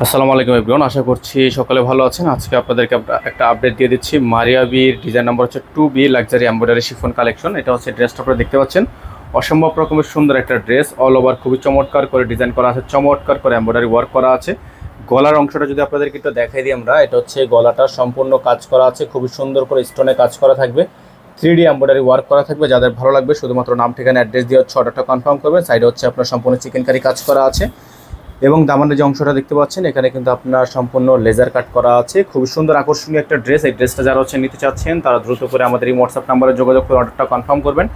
আসসালামু আলাইকুম এভরিওয়ান, আশা করছি সকলে ভালো আছেন। আজকে আপনাদেরকে একটা আপডেট দিয়ে দিচ্ছি। মারিয়া বির ডিজাইন নাম্বার হচ্ছে 2B luxury embroidery chiffon collection. এটা হচ্ছে ড্রেসটা আপনারা দেখতে পাচ্ছেন, অসম্ভব রকমের সুন্দর একটা ড্রেস। অল ওভার খুবই চমৎকার করে ডিজাইন করা আছে, চমৎকার করে এমব্রয়ডারি ওয়ার্ক করা আছে। গলার অংশটা যদি আপনাদেরকে একটু দেখাই দিই আমরা, এটা হচ্ছে গলাটা সম্পূর্ণ কাজ করা আছে, খুবই সুন্দর করে স্টোনে কাজ করা থাকবে, 3D এমব্রয়ডারি ওয়ার্ক করা থাকবে। যাদের ভালো লাগবে শুধুমাত্র নাম ঠিকানা অ্যাড্রেস দিয়ে হচ্ছে অর্ডারটা কনফার্ম করবেন। সাইডে হচ্ছে আপনার সম্পূর্ণ চিকেন কারি কাজ করা আছে এবং দামানের যে অংশটা দেখতে পাচ্ছেন এখানে কিন্তু আপনার সম্পূর্ণ লেজার কাট করা আছে। খুবই সুন্দর আকর্ষণীয় একটা ড্রেস। এই ড্রেসটা যারা হচ্ছে নিতে চাচ্ছেন তারা দ্রুত করে আমাদের এই হোয়াটসঅ্যাপ নাম্বারে যোগাযোগ করে অর্ডারটা কনফার্ম করবেন।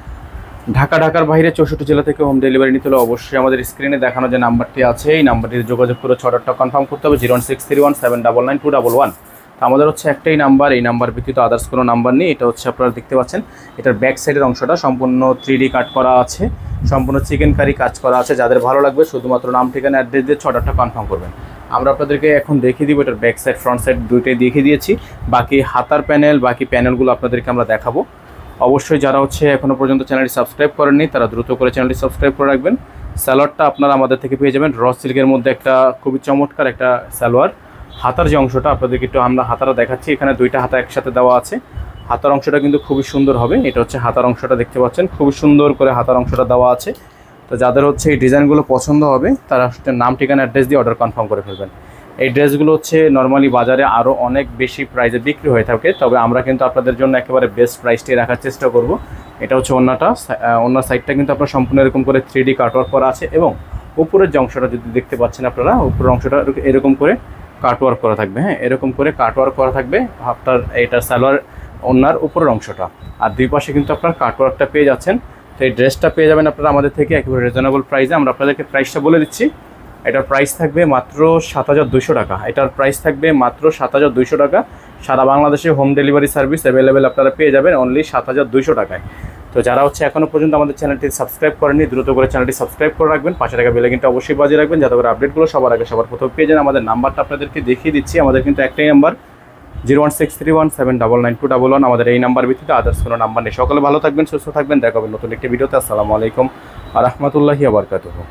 ঢাকার বাইরে 64 জেলা থেকে হোম ডেলিভারি নিতে হলে অবশ্যই আমাদের স্ক্রিনে দেখানো যে নাম্বারটি আছে এই নাম্বারটিতে যোগাযোগ করে অর্ডারটা কনফার্ম করতে হবে 01631799211। তো আমাদের হচ্ছে একটাই নাম্বার, এই নাম্বার ব্যতীত আদার্স কোনো নাম্বার নেই। এটা হচ্ছে আপনারা দেখতে পাচ্ছেন, এটার ব্যাক সাইডের অংশটা সম্পূর্ণ 3D কাট করা আছে, সম্পূর্ণ চিকেন কারি কাজ করা আছে। যাদের ভালো লাগবে শুধুমাত্র নাম ঠিকানা অ্যাড্রেস দিয়ে অর্ডারটা কনফার্ম করবেন। আমরা আপনাদেরকে এখন দেখিয়ে দিব, এটার ব্যাক সাইড ফ্রন্ট সাইড দুইটাই দেখিয়ে দিয়েছি। বাকি হাতার প্যানেল, বাকি প্যানেলগুলো আপনাদেরকে আমরা দেখাবো। অবশ্যই যারা হচ্ছে এখনও পর্যন্ত চ্যানেলটি সাবস্ক্রাইব করেননি তারা দ্রুত করে চ্যানেলটি সাবস্ক্রাইব করে রাখবেন। সালোয়ারটা আপনারা আমাদের থেকে পেয়ে যাবেন র সিল্কের মধ্যে, একটা খুবই চমৎকার একটা সালোয়ার। হাতার যে অংশটা আপনাদেরকে একটু আমরা হাতাটা দেখাচ্ছি, এখানে দুইটা হাতা একসাথে দেওয়া আছে। হাতার অংশটা কিন্তু খুবই সুন্দর হবে। এটা হচ্ছে হাতার অংশটা দেখতে পাচ্ছেন, খুবই সুন্দর করে হাতার অংশটা দেওয়া আছে। তো যাদের হচ্ছে এই ডিজাইনগুলো পছন্দ হবে তারা হচ্ছে নাম ঠিকানা অ্যাড্রেস দিয়ে অর্ডার কনফার্ম করে ফেলবেন। এই ড্রেসগুলো হচ্ছে নর্মালি বাজারে আরও অনেক বেশি প্রাইসে বিক্রি হয়ে থাকে, তবে আমরা কিন্তু আপনাদের জন্য একেবারে বেস্ট প্রাইসটি রাখার চেষ্টা করব। এটা হচ্ছে ওন্নাটা, ওন্নার সাইডটা কিন্তু আপনার সম্পূর্ণ এরকম করে 3D কাটওয়ার্ক করা আছে এবং উপরের যে অংশটা যদি দেখতে পাচ্ছেন আপনারা, উপরের অংশটা এরকম করে কাটওয়ার্ক করা থাকবে। হ্যাঁ, এরকম করে কাটওয়ার্ক করা থাকবে আপনার এটা সালোয়ার ওন্নার উপরের অংশটা, আর দুই পাশে কিন্তু আপনার কাটওয়ার্কটা পেয়ে যাচ্ছেন। তো এই ড্রেসটা পেয়ে যাবেন আপনারা আমাদের থেকে একেবারে রিজনেবল প্রাইসে। আমরা আপনাদেরকে প্রাইসটা বলে দিচ্ছি, এটার প্রাইস থাকবে মাত্র 7200 টাকা। এটার প্রাইস থাকবে মাত্র 7200 টাকা। সারা বাংলাদেশে হোম ডেলিভারি সার্ভিস অ্যাভেলেবেল আপনারা পেয়ে যাবেন অনলি 7200 টাকায়। তো যারা হচ্ছে এখনও পর্যন্ত আমাদের চ্যানেলটি সাবস্ক্রাইব করেননি দ্রুত করে চ্যানেলটি সাবস্ক্রাইব করে রাখবেন, পাশে থাকা বেল আইকনটা অবশ্যই বাজিয়ে রাখবেন যাতে করে আপডেটগুলো সবার আগে সবার প্রথমে পেয়ে যান। আমাদের নাম্বারটা আপনাদেরকে দেখিয়ে দিচ্ছি, আমাদের কিন্তু একটাই নাম্বার 01631799211। আমাদের এই নাম্বার ভিত্তিতে আদার্স কোনো নাম্বার নেই। সকলে ভালো থাকবেন, সুস্থ থাকবেন, দেখা হবে নতুন একটি ভিডিওতে। আসসালামু আলাইকুম ওয়া রাহমাতুল্লাহি ওয়া বারাকাতুহু।